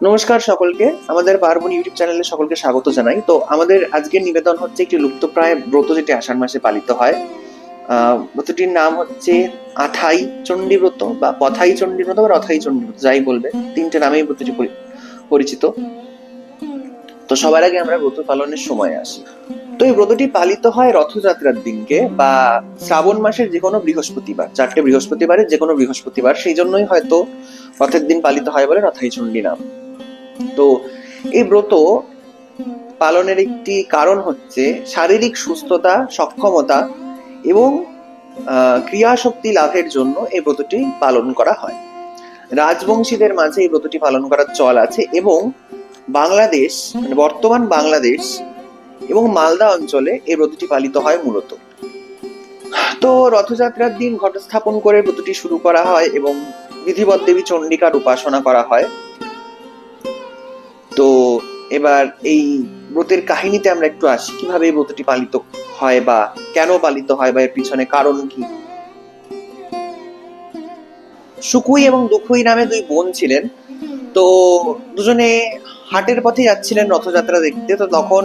নমস্কার সকলকে, আমাদের পার্বণ ইউটিউব চ্যানেলে সকলকে স্বাগত জানাই। তো আমাদের আজকের নিবেদন হচ্ছে একটি লুপ্তপ্রায় ব্রত, যেটি আষাঢ় মাসে পালিত হয়। ব্রতটির নাম হচ্ছে আথাই চণ্ডী ব্রত বা পথাই চণ্ডী ব্রত বা রথাই চণ্ডী ব্রত, যাই বলবে, তিনটে নামেই ব্রতটি পরিচিত। তো সবার আগে আমরা ব্রত পালনের সময় আসি। তো এই ব্রতটি পালিত হয় রথযাত্রার দিনকে বা শ্রাবণ মাসের যে কোনো বৃহস্পতিবার, চারটে বৃহস্পতিবারের যে কোনো বৃহস্পতিবার, সেই জন্যই হয়তো রথের দিন পালিত হয় বলে রথাই চণ্ডী নাম। তো এই ব্রত পালনের একটি কারণ হচ্ছে শারীরিক সুস্থতা, সক্ষমতা এবং ক্রিয়া শক্তি লাভের জন্য এই ব্রতটি পালন করা হয়। রাজবংশীদের মাঝে এই ব্রতটি পালন করার চল আছে এবং বাংলাদেশ, মানে বর্তমান বাংলাদেশ এবং মালদা অঞ্চলে এই ব্রতটি পালিত হয় মূলত। তো রথযাত্রার দিন ঘট স্থাপন করে ব্রতটি শুরু করা হয় এবং বিধিবৎ দেবী চণ্ডিকার উপাসনা করা হয়। তো এবার এই ব্রতের কাহিনীতে আমরা একটু আসি, কিভাবে এই ব্রতটি পালিত হয় বা কেন পালিত হয় বা এর পিছনে কারণ কি। সুকুই এবং দুখুই নামে দুই বোন ছিলেন। তো দুজনে হাটের পথে যাচ্ছিলেন রথযাত্রা দেখতে। তো তখন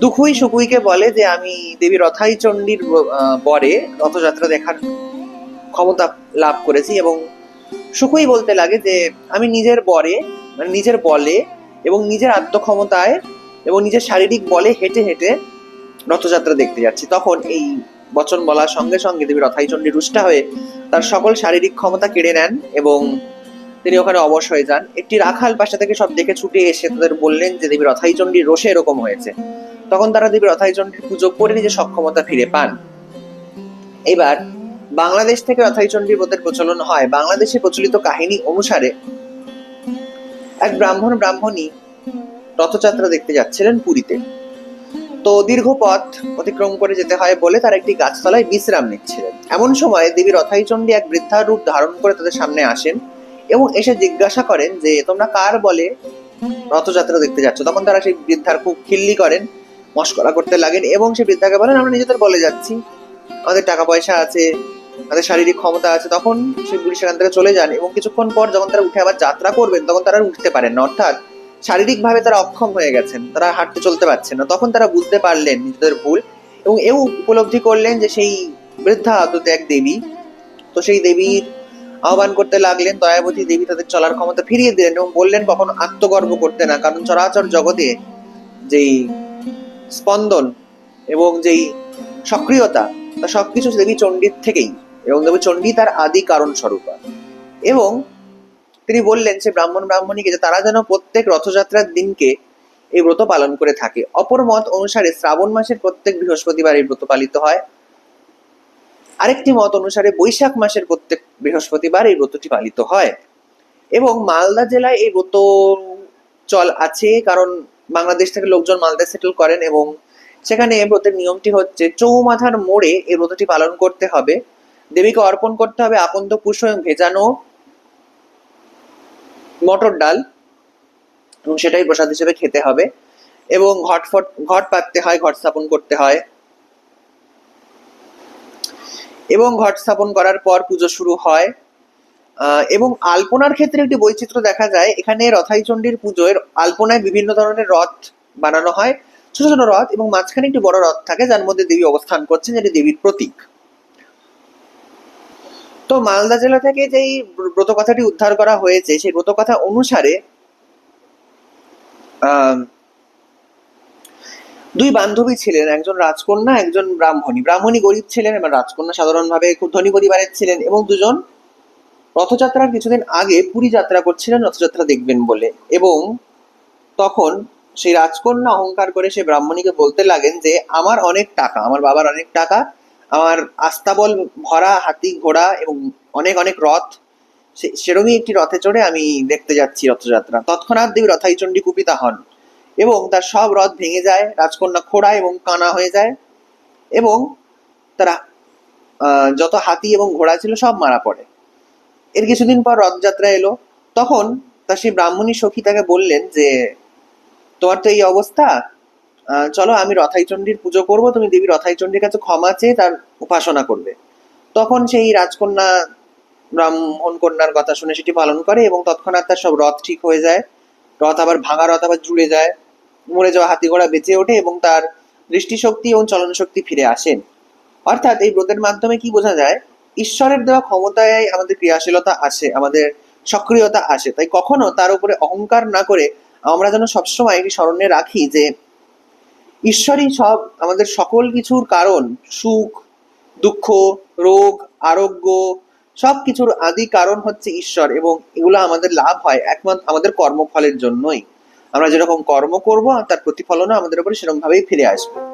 দুখুই সুকুইকে বলে যে আমি দেবী রথাই চণ্ডীর বরে রথযাত্রা দেখার ক্ষমতা লাভ করেছি, এবং সুকুই বলতে লাগে যে আমি নিজের বরে, মানে নিজের বলে এবং নিজের আত্মক্ষমতায় এবং নিজের শারীরিক বলে হেঁটে হেঁটে রথযাত্রা দেখতে যাচ্ছি। তখন এই বচন বলার সঙ্গে সঙ্গে দেবী রথাই চণ্ডী রুষ্ট হয়ে তার সকল শারীরিক ক্ষমতা কেড়ে নেন এবং তিনি ওখানে অবশ হয়ে যান। একটি রাখাল পাশে থেকে সব দেখে ছুটে এসে তাদের বললেন যে দেবী রথাই চণ্ডীর রোষে এরকম হয়েছে। তখন তারা দেবী রথাই চণ্ডীর পুজো করে নিজের সক্ষমতা ফিরে পান। এবার বাংলাদেশ থেকে রথাই চণ্ডী ব্রতের প্রচলন হয়। বাংলাদেশে প্রচলিত কাহিনী অনুসারে এক ব্রাহ্মণী রথযাত্রা দেখতে যাচ্ছিলেন পুরীতে। তো দীর্ঘ পথ অতিক্রম করে যেতে হয় বলে তারা একটি গাছতলায় বিশ্রাম নিচ্ছিলেন। এমন সময় দেবী রথাই চণ্ডী এক বৃদ্ধার রূপ ধারণ করে তাদের সামনে আসেন এবং এসে জিজ্ঞাসা করেন যে তোমরা কার বলে রথযাত্রা দেখতে যাচ্ছ। তখন তারা সেই বৃদ্ধার খুব খিল্লি করেন, মস্করা করতে লাগেন এবং সেই বৃদ্ধাকে বলেন আমরা নিজেদের বলে যাচ্ছি, আমাদের টাকা পয়সা আছে, তাদের শারীরিক ক্ষমতা আছে। তখন সেই বুড়ি সেখান থেকে চলে যান এবং কিছুক্ষণ পর যখন তারা উঠে আবার যাত্রা করবেন তখন তারা উঠতে পারেন না, অর্থাৎ শারীরিকভাবে তারা অক্ষম হয়ে গেছেন, তারা হাঁটতে চলতে পারছেন না। তখন তারা বুঝতে পারলেন নিজেদের ভুল এবং এও উপলব্ধি করলেন যে সেই বৃদ্ধা আদতে এক দেবী। তো সেই দেবীর আহ্বান করতে লাগলেন। দয়াবতী দেবী তাদের চলার ক্ষমতা ফিরিয়ে দিলেন এবং বললেন কখনো আত্মগর্ব করতে না, কারণ চরাচর জগতে যেই স্পন্দন এবং যেই সক্রিয়তা, তা সবকিছু দেবী চণ্ডীর থেকেই, এবং দেবী চণ্ডী তার আদি কারণ স্বরূপা। এবং তিনি বললেন সে ব্রাহ্মণীকে যে তারা যেন প্রত্যেক রথযাত্রার দিনকে এই ব্রত পালন করে থাকে। অপর মত অনুসারে শ্রাবণ মাসের প্রত্যেক বৃহস্পতিবার এই ব্রত পালিত হয়। আরেকটি মত অনুসারে বৈশাখ মাসের প্রত্যেক বৃহস্পতিবার এই ব্রতটি পালিত হয়। এবং মালদা জেলায় এই ব্রত চল আছে, কারণ বাংলাদেশ থেকে লোকজন মালদায় সেটেল করেন এবং সেখানে ব্রতের নিয়মটি হচ্ছে চৌমাথার মোড়ে এই ব্রতটি পালন করতে হবে। দেবীকে অর্পণ করতে হবে আকন্দ পুষ্প এবং ভেজানো মটর ডাল, এবং সেটাই প্রসাদ হিসেবে খেতে হবে। এবং ঘট পাততে হয়, ঘট স্থাপন করতে হয়, এবং ঘট স্থাপন করার পর পুজো শুরু হয়। এবং আলপনার ক্ষেত্রে একটি বৈচিত্র্য দেখা যায়। এখানে রথাই চণ্ডীর পুজোয় আলপনায় বিভিন্ন ধরনের রথ বানানো হয়, ছোট ছোট রথ, এবং মাঝখানে একটি বড় রথ থাকে যার মধ্যে দেবী অবস্থান করছেন, যেটি দেবীর প্রতীক। তো মালদা জেলা থেকে যেই ব্রত কথাটি উদ্ধার করা হয়েছে সেই ব্রত কথা অনুসারে দুই বান্ধবী ছিলেন, একজন রাজকন্যা, একজন ব্রাহ্মণী। ব্রাহ্মণী গরিব ছিলেন এবং রাজকন্যা সাধারণভাবে খুব ধনী পরিবারের ছিলেন, এবং দুজন রথযাত্রার কিছুদিন আগে পুরী যাত্রা করছিলেন রথযাত্রা দেখবেন বলে। এবং তখন সেই রাজকন্যা অহংকার করে সেই ব্রাহ্মণীকে বলতে লাগেন যে আমার অনেক টাকা, আমার বাবার অনেক টাকা, আমার আস্তাবল ভরা হাতি ঘোড়া এবং অনেক অনেক রথ, সেরকমই একটি রথে চড়ে আমি দেখতে যাচ্ছি রথযাত্রা। তৎক্ষণাৎ দেবী রথাই চণ্ডী কুপিতা হন এবং তার সব রথ ভেঙে যায়, রাজকন্যা খোড়া এবং কানা হয়ে যায়, এবং তারা যত হাতি এবং ঘোড়া ছিল সব মারা পড়ে। এর কিছুদিন পর রথযাত্রা এলো। তখন তার সেই ব্রাহ্মণী সখী তাকে বললেন যে তোমার তো এই অবস্থা, চলো আমি রথাই চণ্ডীর পুজো করবো, তুমি দেবী রথাই চণ্ডীর কাছে ক্ষমা চেয়ে তার উপাসনা করবে। তখন সেই রাজকন্যা ব্রাহ্মণ কন্যার কথা শুনে সেটি পালন করে এবং তৎক্ষণাৎ তার সব রথ ঠিক হয়ে যায় রথ আবার ভাঙা রথ আবার জুড়ে যায়, মরে যাওয়া হাতি ঘোড়া বেঁচে ওঠে এবং তার দৃষ্টিশক্তি এবং চলন শক্তি ফিরে আসেন। অর্থাৎ এই ব্রতের মাধ্যমে কি বোঝা যায়, ঈশ্বরের দেওয়া ক্ষমতায় আমাদের ক্রিয়াশীলতা আসে, আমাদের সক্রিয়তা আসে। তাই কখনো তার উপরে অহংকার না করে আমরা যেন সবসময় এটি স্মরণে রাখি যে ঈশ্বরই সব, আমাদের সকল কিছুর কারণ, সুখ দুঃখ, রোগ, আরোগ্য, সবকিছুর আদি কারণ হচ্ছে ঈশ্বর, এবং এগুলো আমাদের লাভ হয় একমাত্র আমাদের কর্মফলের জন্যই। আমরা যেরকম কর্ম করব তার প্রতিফলনও আমাদের উপরে সেরকম ভাবেই ফিরে আসবে।